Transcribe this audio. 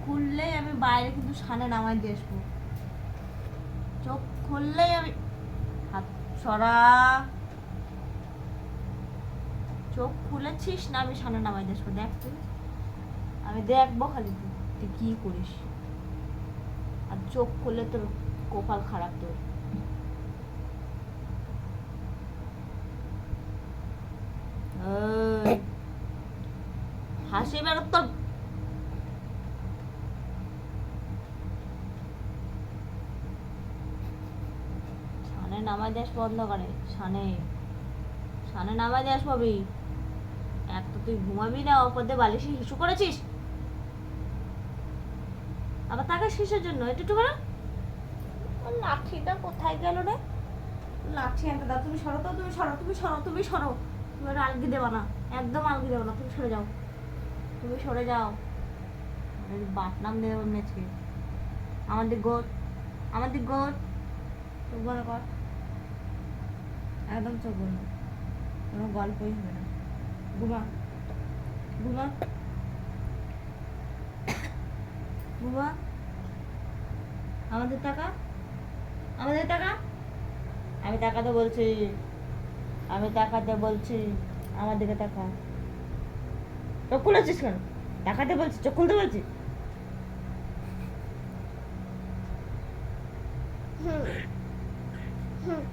খুললেই আমি বাইরে কিন্তু সানে নামাই দিয়ে আসবো। চোখ খুললেই আমি হাত সরা। চোখ খুলেছিস না আমি সানে নামাই দিয়ে আসবো। দেখ তুই, আমি দেখবো খালি তুই কি করিস। আর চোখ খুললে তোর কপাল খারাপ তোর। হাসি বেরোত তোর। সানে নামাই দেশ বন্ধ করে। সানে সানে নামাই দেশ পাবি। এক তো তুই ঘুমাবি না, অপর দিয়ে বালিশে হিসু করেছিস। আবার তাকে শেষের জন্য একটু করে লাঠিটা কোথায় গেল রে? লাঠি আনতে দাও। তুমি সরো তো, তুমি সরো, তুমি সরো, তুমি সরো। তুমি আর আলগি দেবা না, একদম আলগি দেবা না। তুমি সরে যাও, তুমি সরে যাও। বাট নাম দেবে মেচকে। আমার দিক গোট, আমার দিক গোট। চোখ বন্ধ কর, একদম চোখ বন্ধ। কোনো গল্পই হবে না। ঘুমা, ঘুমা, ঘুমা। আমাদের টাকা, আমাদের টাকা। আমি টাকাতে বলছি, আমি টাকাতে বলছি। আমার দিকে টাকা। চোখ খুলেছিস কেন? টাকাতে বলছি, চোখ খুলতে বলছি। হুম হুম